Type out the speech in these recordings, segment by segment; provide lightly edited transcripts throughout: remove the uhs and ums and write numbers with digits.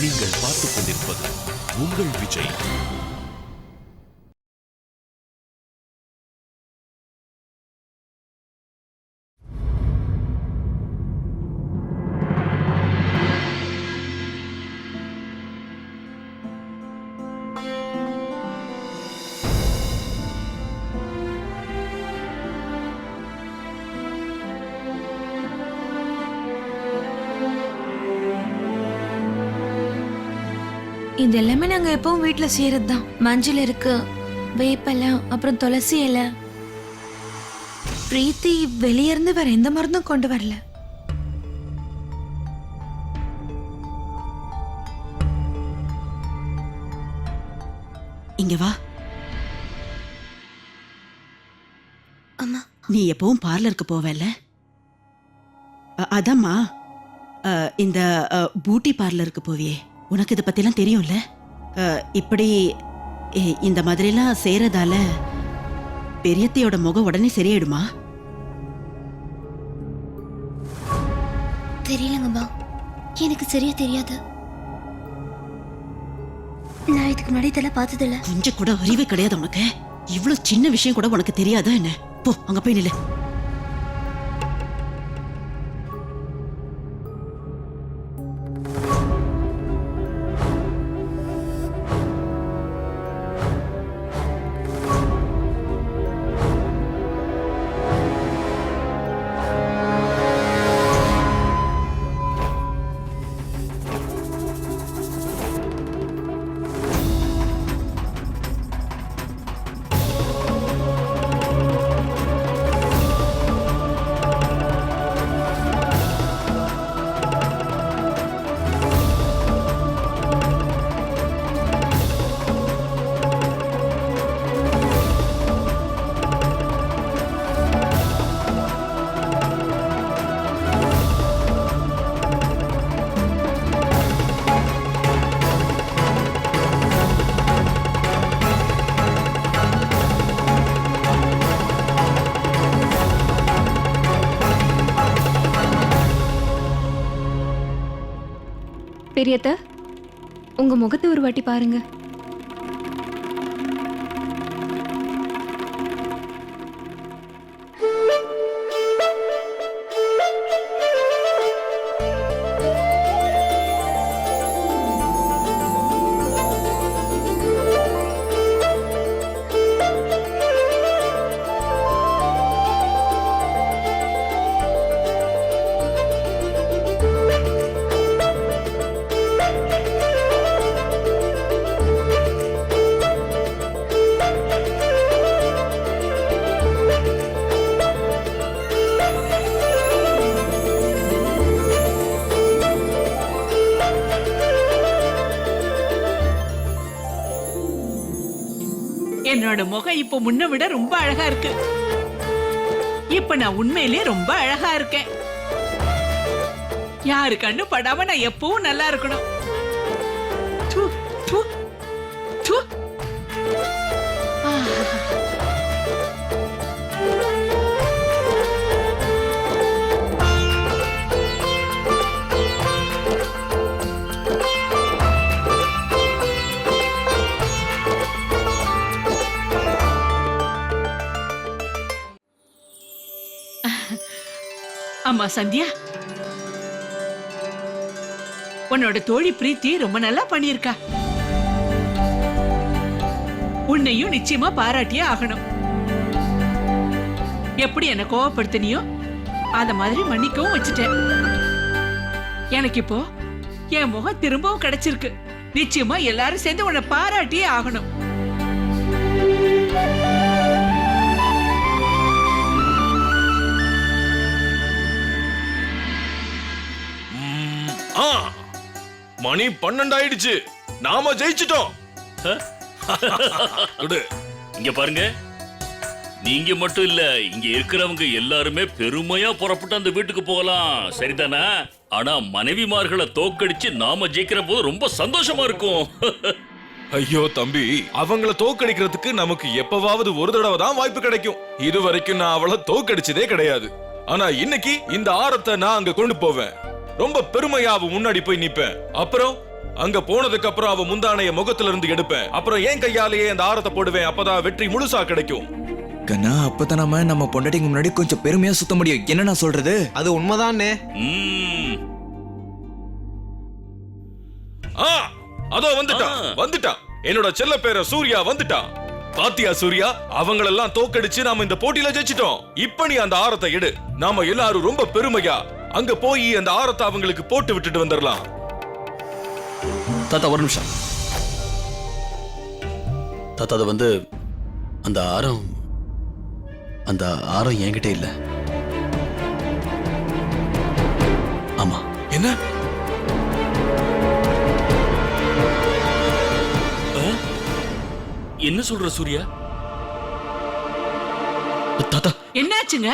நீங்கள் பார்த்துக் கொண்டிருப்பது உங்கள் விஜய். இது எல்லாமே நாங்க எப்பவும் வீட்டுல செய்யறதுதான். மஞ்சள் இருக்கு, வேப்பலை, அப்புறம் துளசி இலை. பிரீத்தி வெளிய இருந்து வேற எந்த மருந்தும் கொண்டு வரல. இங்க வா. அம்மா, நீ எப்பவும் பார்லருக்கு போவல? அதம்மா, இந்த பியூட்டி பார்லருக்கு போவியே, உனக்கு இதை பத்திலாம் தெரியும்ல? இப்படி இந்த மாதிரிலாம் செய்யறதால பெரியத்தையோட முகம் உடனே சரியாயிடுமா? தெரியலங்கம்மா, எனக்கு சரியா தெரியாது. நான் இதுக்கு முன்னாடி இதெல்லாம் பார்த்ததில்ல. கொஞ்சம் கூட அறிவே கிடையாது உனக்கு. இவ்வளவு சின்ன விஷயம் கூட உனக்கு தெரியாதா என்ன? போ, அங்க போய் நில்லு. பெரியத்த, உங்க முகத்தை ஒரு வாட்டி பாருங்க. என்னோட முகம் இப்ப முன்ன விட ரொம்ப அழகா இருக்கு. இப்ப நான் உண்மையிலே ரொம்ப அழகா இருக்கேன். யாரு கண்ணு படாம நான் எப்பவும் நல்லா இருக்கணும். து, து, து. அம்மா சந்தியா, உன்னோட தோழி பிரீத்தி ரொம்ப நல்லா பண்ணியிருக்கா. உன்னையும் நிச்சயமா பாராட்டியே ஆகணும். எப்படி என்ன கோவப்படுத்தினியோ அத மாதிரி மன்னிக்கவும் வச்சுட்டேன். எனக்கு இப்போ என் முகம் திரும்பவும் கிடைச்சிருக்கு. நிச்சயமா எல்லாரும் சேர்ந்து உன்னை பாராட்டியே ஆகணும். மணி 12 ஆயிடுச்சு. நாம ஜெயிச்சிட்டோம். இங்க பாருங்க, நீங்க மட்டும் இல்ல, இங்க இருக்கிறவங்க எல்லாருமே பெருமையா புறப்பட்டு அந்த வீட்டுக்கு போகலாம், சரிதானா? ஆனா மனைவிமார்களை தோக்கடிச்சு நாம ஜெயிக்கிற போது ரொம்ப சந்தோஷமா இருக்கும். ஐயோ தம்பி, அவங்கள தோக்கடிக்கிறதுக்கு நமக்கு எப்பவாவது ஒரு தடவை தான் வாய்ப்பு கிடைக்கும். இது வரைக்கும் நான் அவளை தோக்கடிச்சதே கிடையாது. ஆனா இன்னைக்கு இந்த ஆரத்தை நான் அங்க கொண்டு போவேன். ரொம்ப பெருமையா அவ முன்னாடி போய் நிப்பேன். அப்புறம் அங்க போனதுக்கு அப்புறம் அவ முந்தானைய முகத்துல இருந்து எடுப்பேன். அப்புறம் என் கையாலேயே அந்த ஆரத்தை போடுவேன். அப்பதான் வெற்றி முழுசா கிடைக்கும். கண்ணா, அப்பதான் நம்ம பொண்டாட்டிக்கு முன்னாடி கொஞ்சம் பெருமையா சுத்த முடியும். என்ன நான் சொல்றது? அது உண்மைதானே. அதோ வந்துட்டா என்னோட செல்ல பேர சூர்யா வந்துட்டா. பாத்தியா சூர்யா, அவங்களெல்லாம் தோக்கடிச்சு நாம இந்த போட்டியில ஜெயிச்சிட்டோம். இப்ப நீ அந்த ஆரத்தை எடு. நாம எல்லாரும் ரொம்ப பெருமையா அங்க போய் அந்த ஆரத்தை அவங்களுக்கு போட்டு விட்டுட்டு வந்துடலாம். தாத்தா ஒரு நிமிஷம். தாத்தா அது வந்து அந்த ஆரம் என்கிட்ட இல்ல. ஆமா. என்ன? என்ன சொல்ற சூர்யா? தாத்தா என்னாச்சுங்க?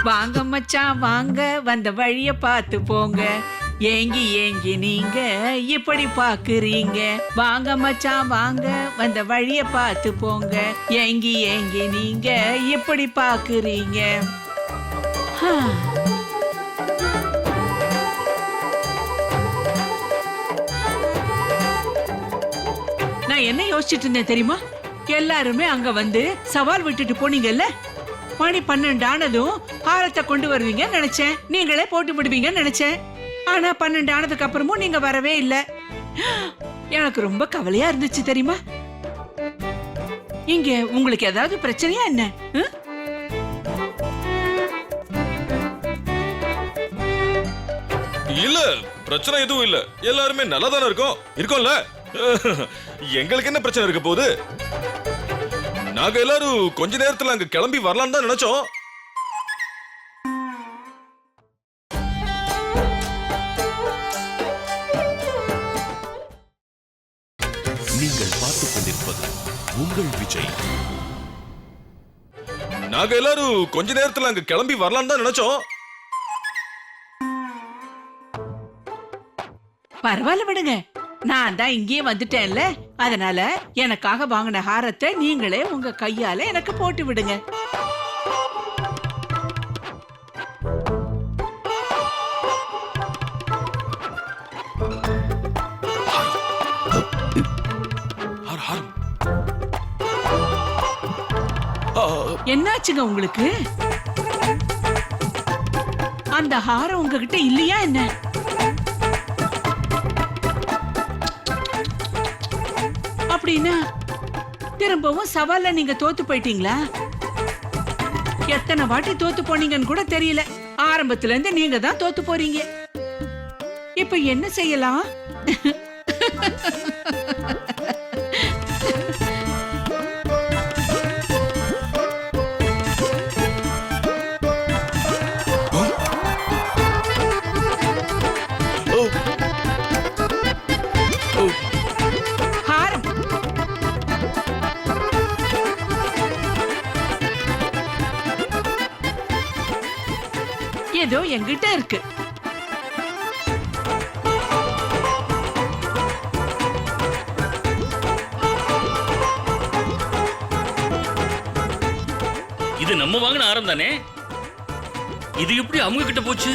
வாங்க மச்சான் வாங்க, வந்த வழிய பார்த்து போங்க. ஏங்கி ஏங்கி நீங்க இப்படி பாக்குறீங்க. வாங்க மச்சான் வாங்க, வந்த வழிய பார்த்து போங்க. ஏங்கி ஏங்கி நீங்க இப்படி பாக்குறீங்க. நான் என்ன யோசிச்சுட்டு இருந்தேன் தெரியுமா? எல்லாருமே அங்க வந்து சவால் விட்டுட்டு போனீங்கல்ல, மணி 12 ஆனதும் ஆரத்தை கொண்டு வருவீங்க நினைச்சேன். நீங்களே போட்டு விடுவீங்கன்னு நினைச்சேன். ஆனா 12 ஆனதுக்கு அப்புறமும் நீங்க வரவே இல்ல. எனக்கு ரொம்ப கவலையா இருந்துச்சு தெரியுமா? இங்க உங்களுக்கு ஏதாவது பிரச்சனையா என்ன? இல்ல, பிரச்சனை எதுவும் இல்ல. எல்லாருமே நல்லா தானே இருக்கோம்ல. எங்களுக்கு என்ன பிரச்சனை இருக்க போகுது? நாங்க எல்லாரும் கொஞ்ச நேரத்துல அங்க கிளம்பி வரலாம் தான் நினைச்சோம். நீங்கள் பார்த்துக் கொண்டிருப்பது உங்கள் விஜய். நாங்க எல்லாரும் கொஞ்ச நேரத்துல அங்க கிளம்பி வரலாம் தான் நினைச்சோம். பரவாயில்ல விடுங்க, நான் தான் இங்கேயே வந்துட்டேன்ல. அதனால எனக்காக வாங்கின ஹாரத்தை நீங்களே உங்க கையால எனக்கு போட்டு விடுங்க. என்னாச்சுங்க உங்களுக்கு? அந்த ஹாரம் உங்ககிட்ட இல்லையா என்ன? அப்படின்னா திரும்பவும் சவால்ல நீங்க தோத்து போயிட்டீங்களா? எத்தனை வாட்டி தோத்து போனீங்கன்னு கூட தெரியல. ஆரம்பத்துல இருந்து நீங்க தான் தோத்து போறீங்க. இப்ப என்ன செய்யலாம்? ஏதோ என்கிட்ட இருக்கு. இது நம்ம வாங்கின ஆரம் தானே? இது எப்படி அவங்க கிட்ட போச்சு?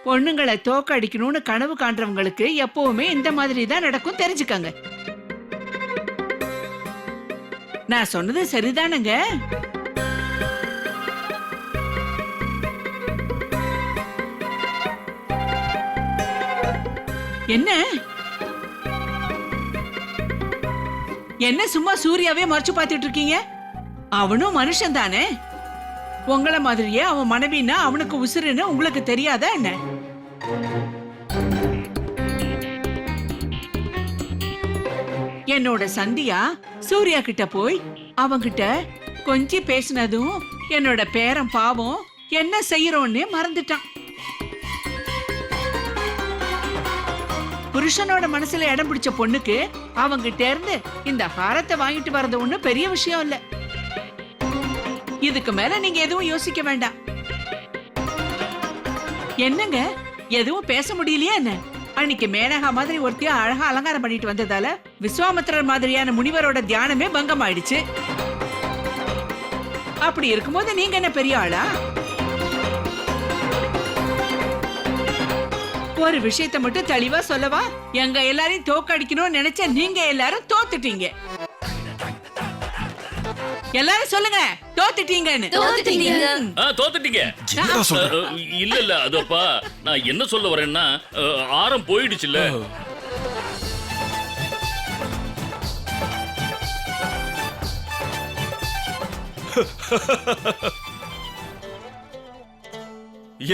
பொண்ணுங்களை தோக்கடிக்கணும்னு கனவு காண்றவங்களுக்கு எப்பவுமே இந்த மாதிரி தான் நடக்கும், தெரிஞ்சுக்கங்க. நான் சொன்னது சரிதானுங்க? என்ன சும்மா சூர்யாவே மறைச்சு பார்த்துட்டு இருக்கீங்க? அவனும் மனுஷன் தானே. உங்கள மாதிரியே அவன் மனைவின்னா அவனுக்கு உசுருன்னு உங்களுக்கு தெரியாதா என்ன? என்னோட சந்தியா சூர்யா கிட்ட போய் அவங்கிட்ட கொஞ்சி பேசினதும் என்னோட பேரன் பாவம் என்ன செய்யறோன்னு மறந்துட்டான். புருஷனோட மனசுல இடம் பிடிச்ச பொண்ணுக்கு அவங்கிட்ட இருந்து இந்த ஹாரத்தை வாங்கிட்டு வர்றது ஒண்ணு பெரிய விஷயம் இல்ல. இதுக்கு மேல நீங்க எதுவும் யோசிக்க வேண்டாம். என்னங்க எதுவும் பேச முடியலையா என்ன? அன்னைக்கு மேனகா மாதிரி ஒருத்தியா அழகா அலங்காரம் பண்ணிட்டு வந்ததால விஸ்வாமித்திரர் மாதிரியான முனிவரோட தியானமே பங்கம் ஆயிடுச்சு. அப்படி இருக்கும்போது நீங்க என்ன பெரிய ஆளா? ஒரு விஷயத்தை மட்டும் தெளிவா சொல்லவா? எங்க எல்லாரையும் தோக்கடிக்கணும்னு நினைச்ச நீங்க எல்லாரும் தோத்துட்டீங்க. எல்லாரும் சொல்லுங்க, தோத்துட்டீங்கன்னு. தோத்துட்டீங்க. என்னடா சொல்ற? இல்ல அதப்பா, நான் என்ன சொல்ல வரேன்னா ஆரம் போயிடுச்சுல்ல.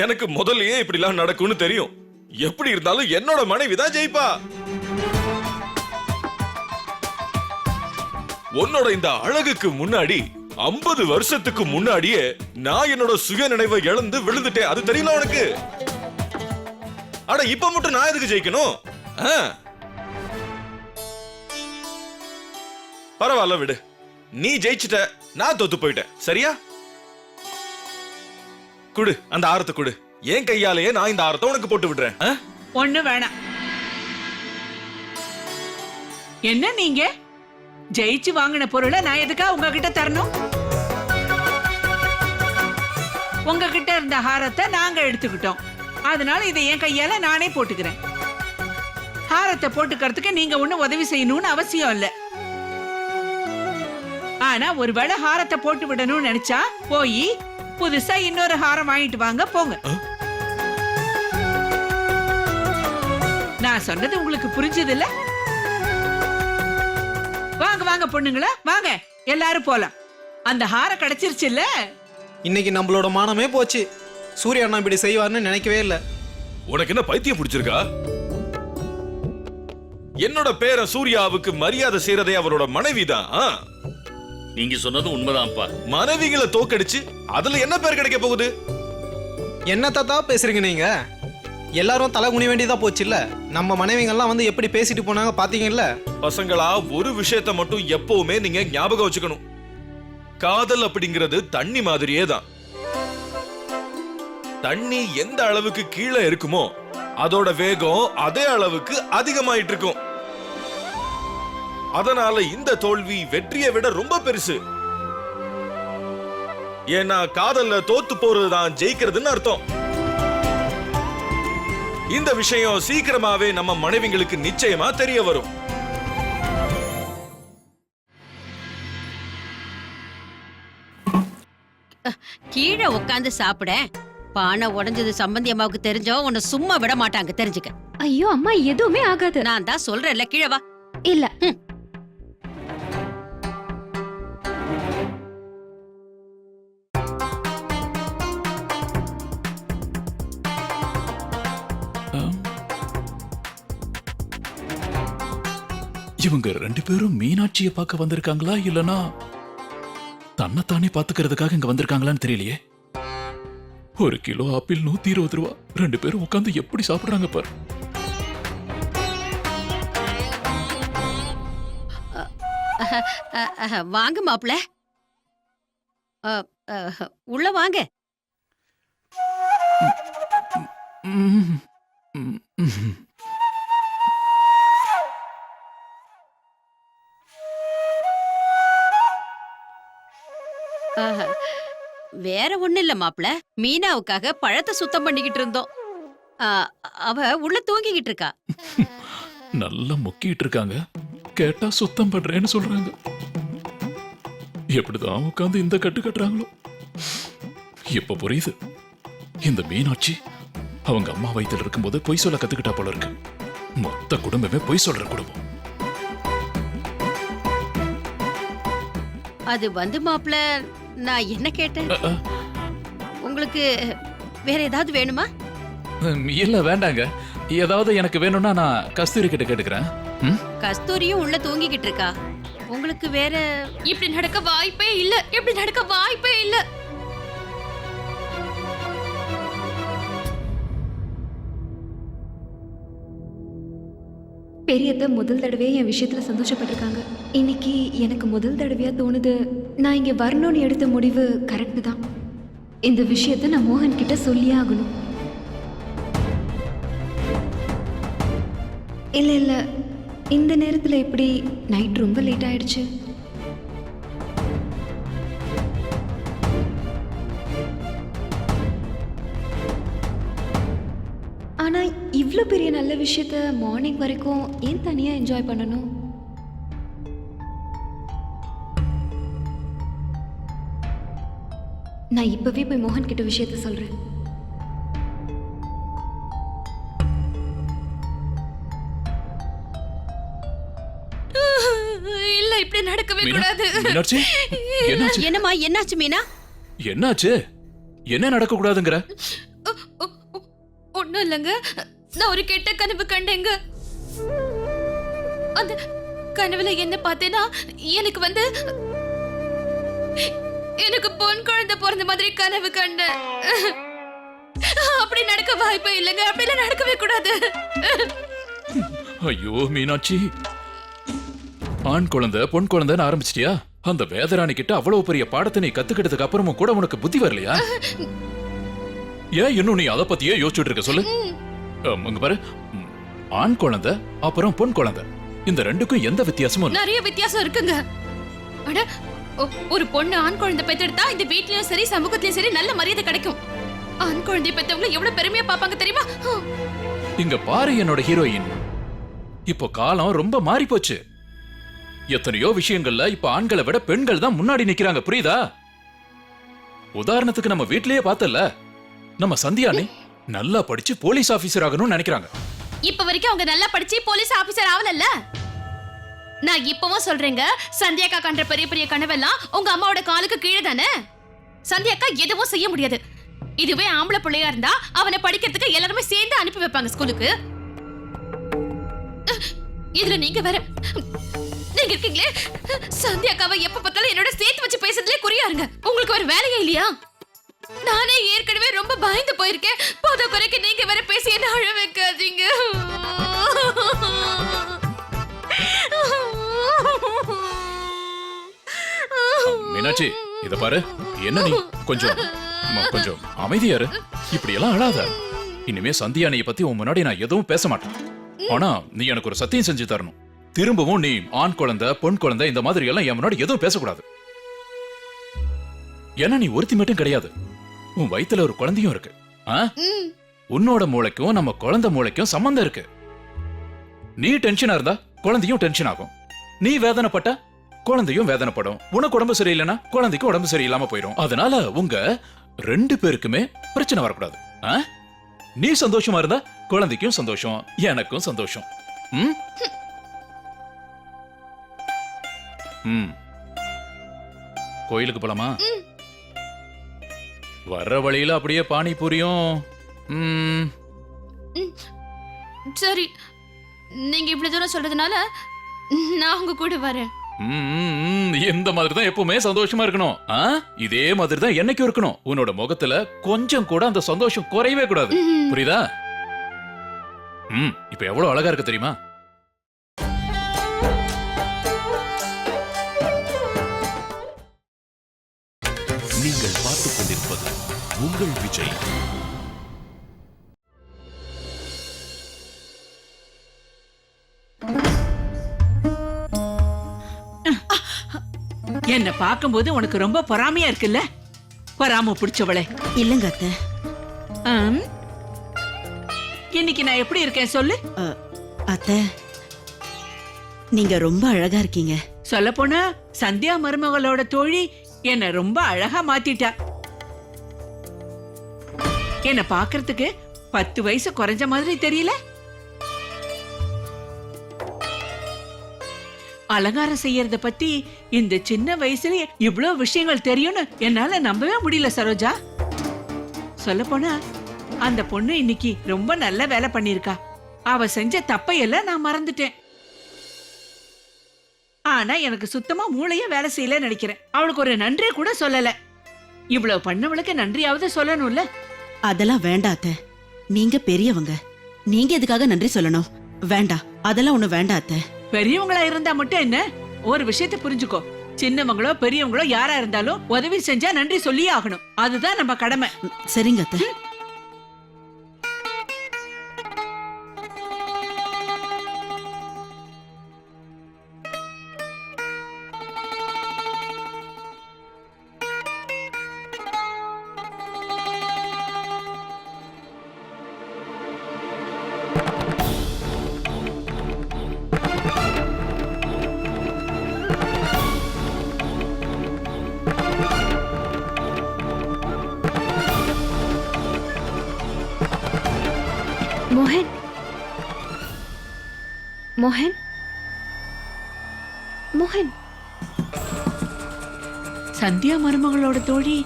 எனக்கு முதல்லயே இப்படிலாம் நடக்கும்னு தெரியும். எப்படி இருந்தாலும் என்னோட மனைவி தான் ஜெயிப்பா. உன்னோட இந்த அழகுக்கு முன்னாடி 50 வருஷத்துக்கு முன்னாடியே நான் என்னோட சுய நினைவை இழந்து விழுந்துட்டேன். அது தெரியல உனக்கு? அட இப்ப மட்டும் நான் எதுக்கு ஜெயிக்கணும்? பரவாயில்ல விடு, நீ ஜெயிச்சிட்ட, நான் தோத்து போயிட்டேன். சரியா? குடு, அந்த ஆரத்தை குடு. என் கையாலேயே நான் இந்த ஆரத்தை உனக்கு போட்டு விடுறேன். ஒண்ணு வேணாம். என்ன நீங்க ஜெயிச்சு வாங்கின பொருளை நான் எதுக்கா உங்ககிட்ட தரணும்? உங்ககிட்ட இருந்த ஹாரத்தை நாங்க எடுத்துக்கிட்டோம். அதனால இதை என் கையால நானே போட்டுக்கிறேன். ஹாரத்தை போட்டுக்கிறதுக்கு நீங்க ஒண்ணு உதவி செய்யணும்னு அவசியம் இல்ல. ஆனா ஒருவேளை ஹாரத்தை போட்டு விடணும்னு நினைச்சா போய் புதுசா இன்னொரு ஹாரம் வாங்கிட்டு வாங்க, போங்க. நான் சொன்னது உங்களுக்கு புரிஞ்சது இல்ல? வாங்க வாங்க பொண்ணுங்களா, வாங்க எல்லாரும் போலாம். அந்த ஹாரம் கிடைச்சிருச்சு இல்ல? இன்னைக்கு நம்மளோட மானமே போச்சு. சூர்யா அண்ணா இப்படி செய்வார்னு நினைக்கவே இல்ல. உனக்கு என்ன பைத்தியம் பிடிச்சிருக்கா? என்னோட பேரன் சூர்யாவுக்கு மரியாதை செய்யறதே அவரோட மனைவிதான். நீங்க சொன்னது உண்மைதான்ப்பா. மனைவிகளை தோக்கடிச்சு அதுல என்ன பேர் கிடைக்க போகுது? என்ன தாத்தா பேசுறீங்க நீங்க? எல்லாரும் தலை குனி வேண்டியதா போச்சு இல்ல? நம்ம மனைவிங்கெல்லாம் வந்து எப்படி பேசிட்டு போனாங்க பாத்தீங்கல்ல? பசங்களா, ஒரு விஷயத்தை மட்டும் எப்பவுமே நீங்க ஞாபகம் வச்சுக்கணும். காதல் அப்படிங்கிறது தண்ணி மாதிரியே தான். தண்ணி எந்த அளவுக்கு கீழே இருக்குமோ அதோட வேகம் அதே அளவுக்கு அதிகமாயிட்டு இருக்கும். அதனால இந்த தோல்வி வெற்றியை விட ரொம்ப பெருசு. ஏன்னா காதல்ல தோத்து போறதுதான் ஜெயிக்கிறதுன்னு அர்த்தம். இந்த விஷயம் சீக்கிரமாவே நம்ம மனைவிங்களுக்கு நிச்சயமா தெரிய வரும். கீழே உட்காந்து சாப்பிட. பானை உடைஞ்சது சம்பந்தி அம்மாவுக்கு தெரிஞ்சோ உன்னை சும்மா விட மாட்டாங்க, தெரிஞ்சுக்க. ஐயோ அம்மா, எதுவுமே ஆகாது. நான் தான் சொல்றேன்ல, கீழே வா. இல்ல. இவங்க 2 பேரும் மீனாட்சியை பார்க்க வந்திருக்காங்களா இல்லனா தன்னைத்தானே பாத்துக்கிறதுக்காக இங்க வந்திருக்காங்களான்னு தெரியலையே. 1 கிலோ ஆப்பிள் 120 ரூபா. 2 பேரும் உட்காந்து எப்படி சாப்பிடுறாங்க பாரு. வாங்க மாப்பிள்ள, உள்ள வாங்க. வேற ஒண்ணு இல்ல மாப்பிள்ள, மீனாவுக்காக பழத்தை சுத்தம் பண்ணிக்கிட்டு இருந்தோம். அவ உள்ள தூங்கிக்கிட்டு இருக்கா. நல்லா முக்கிட்டு இருக்காங்க, கேட்டா சுத்தம் பண்றேன்னு சொல்றாங்க. எப்படிதான் உட்காந்து இந்த கட்டு கட்டுறாங்களோ. இப்ப புரியுது, இந்த மீனாட்சி அவங்க அம்மா வயித்துல இருக்கும்போது பொய் சொல்ல கத்துக்கிட்டா போல இருக்கு. மொத்த குடும்பமே பொய் சொல்ற குடும்பம். அது வந்து மாப்பிள்ள, நான் என்ன கேட்டேன், உங்களுக்கு வேற ஏதாவது வேணுமா? இல்ல வேண்டாங்க, ஏதாவது எனக்கு வேணும்னா நான் கஸ்தூரி கிட்ட கேட்டுக்கிறேன். கஸ்தூரியும் உள்ள தூங்கிக்கிட்டு இருக்கா. உங்களுக்கு வேற? இப்படி நடக்க வாய்ப்பே இல்ல, இப்படி நடக்க வாய்ப்பே இல்ல. பெரியத்த முதல் தடவையே என் விஷயத்துல சந்தோஷப்பட்டிருக்காங்க. இன்னைக்கு எனக்கு முதல் தடவையா தோணுது, நான் இங்க வரணும்னு எடுத்த முடிவு கரெக்ட் தான். இந்த விஷயத்த நான் மோகன் கிட்ட சொல்லியே ஆகணும். இல்ல இல்ல, இந்த நேரத்துல எப்படி? நைட் ரொம்ப லேட் ஆயிடுச்சு. இவ்வளோ பெரிய நல்ல விஷயத்த மார்னிங் வரைக்கும் ஏன் தனியாக என்ஜாய் பண்ணணும்? நான் இப்பவே போய் மோகன் கிட்ட விஷயத்த சொல்றேன். இல்ல இப்படி நடக்கவே மீனா, கூடாது. மீனாட்சி, என்னாச்சு? என்னம்மா என்னாச்சு மீனா? என்னாச்சு? என்ன நடக்க கூடாதுங்கிற? ஒண்ணும் இல்லைங்க, நான் ஒரு கெட்ட கனவு கண்டேங்க. அந்த கனவுல என்ன பார்த்தேன்னா எனக்கு பொன் குழந்தை பிறந்த மாதிரி கனவு கண்டேன். அப்படி நடக்க வாய்ப்பே இல்லைங்க, அப்படிலாம் நடக்கவே கூடாது. ஐயோ மீனாட்சி, ஆண் குழந்தை பொன் குழந்தைன்னு ஆரம்பிச்சிட்டியா? அந்த வேதராணி கிட்ட அவ்வளவு பெரிய பாடத்தை நீ கத்துக்கிட்டதுக்கு அப்புறமும் கூட உனக்கு புத்தி வரலையா? ஏன் இன்னும் நீ அதை பத்தியே யோசிச்சுட்டு இருக்க சொல்லு. இங்க பாரு, ஆண் குழந்தை அப்புறம் பொன் குழந்தை, இந்த ரெண்டுக்கும் எந்த வித்தியாசமும் இல்ல. நிறைய வித்தியாசம் இருக்குங்க. அட, ஒரு பொண்ணு ஆண் குழந்தை பெத்தெடுத்தா இந்த வீட்லயும் சரி சமூகத்திலயும் சரி நல்ல மரியாதை கிடைக்கும். ஆண் குழந்தை பெத்தவங்க எவ்வளவு பெருமையா பாப்பாங்க தெரியுமா? இங்க பாரு என்னோட ஹீரோயின், இப்போ காலம் ரொம்ப மாறி போச்சு. எத்தனையோ விஷயங்கள்ல இப்ப ஆண்களை விட பெண்கள் தான் முன்னாடி நிக்கிறாங்க, புரியுதா? உதாரணத்துக்கு நம்ம வீட்லயே பார்த்தல, நம்ம சந்தியானி நல்லா படிச்சு போலீஸ் ஆபீசர் ஆகணும்னு நினைக்கிறாங்க. இப்ப வரைக்கும் அவங்க நல்லா படிச்சு போலீஸ் ஆபீசர் ஆவலல்ல. நான் இப்பவும் சொல்றேங்க, சந்தியாக்கா கண்ட பெரிய பெரிய கனவெல்லாம் உங்க அம்மாவோட காலுக்கு கீழே தானே. சந்தியாக்கா எதுவும் செய்ய முடியாது. இதுவே ஆம்பளை பிள்ளையா இருந்தா அவனை படிக்கிறதுக்கு எல்லாருமே சேர்ந்து அனுப்பி வைப்பாங்க ஸ்கூலுக்கு. இதுல நீங்க வேற, நீங்க இருக்கீங்களே, சந்தியாக்காவை எப்ப பார்த்தாலும் என்னோட சேர்த்து வச்சு பேசுறதுலே குறியாருங்க. உங்களுக்கு ஒரு வேலையே இல்லையா? நானே ஏற்கனவே ரொம்ப பயந்து போயிருக்கேன். போத குறைக்கு நீங்க வேற பேசி என்ன அழ வைக்காதீங்க. மீனாட்சி, இத பாரு, என்ன நீ கொஞ்சம் கொஞ்சம் அமைதியா இரு. இப்படி எல்லாம் அழாத. இனிமே சந்தியானியை பத்தி உன் முன்னாடி நான் எதுவும் பேச மாட்டேன். ஆனா நீ எனக்கு ஒரு சத்தியம் செஞ்சு தரணும். திரும்பவும் நீ ஆண் குழந்தை பொன் குழந்தை இந்த மாதிரி எல்லாம் என் முன்னாடி எதுவும் பேசக்கூடாது. ஏன்னா நீ ஒருத்தி மட்டும் கிடையாது, உன் வயித்துல ஒரு குழந்தையும் இருக்கு. உன்னோட மூளைக்கும் நம்ம குழந்தை மூளைக்கும் சம்பந்தம் இருக்கு. நீ டென்ஷனா இருந்தா குழந்தையும் டென்ஷன் ஆகும். நீ வேதனைப்பட்ட குழந்தையும் வேதனைப்படும். உனக்கு உடம்பு சரியில்லைன்னா குழந்தைக்கு உடம்பு சரியில்லாம போயிடும். அதனால உங்க ரெண்டு பேருக்குமே பிரச்சனை வரக்கூடாது. நீ சந்தோஷமா இருந்தா குழந்தைக்கும் சந்தோஷம், எனக்கும் சந்தோஷம். கோயிலுக்கு போலாமா? வர்ற வழியில அப்படியே பானிபூரியும். சரி, நீங்க இவ்வளவு தூரம் சொல்றதுனால நான் உங்க கூட வரேன். இந்த மாதிரி தான் எப்பவுமே சந்தோஷமா இருக்கணும். இதே மாதிரி தான் என்னைக்கும் இருக்கணும். உன்னோட முகத்துல கொஞ்சம் கூட அந்த சந்தோஷம் குறையவே கூடாது, புரியுதா? இப்ப எவ்வளவு அழகா இருக்கு தெரியுமா? நீங்கள் பார்த்துக் கொண்டிருப்பது உங்கள் விஜய். என்ன பார்க்கும்போது உனக்கு ரொம்ப பொறாமையா இருக்குல்ல? பொறாம பிடிச்சவளே. இல்லங்க அத்தை. இன்னைக்கு நான் எப்படி இருக்கேன் சொல்லு. அத்தை, நீங்க ரொம்ப அழகா இருக்கீங்க. சொல்ல போனா சந்தியா மருமகளோட தோழி என்ன ரொம்ப அழகா மாத்திட்டா. என்ன பாக்குறதுக்கு 10 வயசு குறைஞ்ச மாதிரி தெரியல. அலங்காரம் செய்யறத பத்தி இந்த சின்ன வயசுல இவ்வளவு விஷயங்கள் தெரியும்னு என்னால நம்பவே முடியல சரோஜா. சொல்ல போனா அந்த பொண்ணு இன்னைக்கு ரொம்ப நல்ல வேலை பண்ணிருக்கா. அவ செஞ்ச தப்பையெல்லாம் நான் மறந்துட்டேன். ஆனா எனக்கு சுத்தமா மூளைய வேலை செய்யல நினைக்கிறேன். அவளுக்கு ஒரு நன்றி கூட சொல்லல. இவ்வளவு பண்ணவளுக்கு நன்றியாவது சொல்லணும்ல. அதெல்லாம் வேண்டாம் அத்தை, நீங்க பெரியவங்க, நீங்க எதுக்காக நன்றி சொல்லணும்? வேண்டாம், அதெல்லாம் ஒண்ணு வேண்டாம் அத்தை. பெரியவங்களா இருந்தா மட்டும் என்ன, ஒரு விஷயத்தை புரிஞ்சுக்கோ. சின்னவங்களோ பெரியவங்களோ யாரா இருந்தாலும் உதவி செஞ்சா நன்றி சொல்லியே ஆகணும். அதுதான் நம்ம கடமை. சரிங்க அத்தை. மோகன் மோகன் மோகன் சந்தியா மருமகளோட தோழி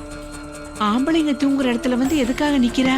ஆம்பளைங்க தூங்குற இடத்துல வந்து எதுக்காக நிக்கிறா?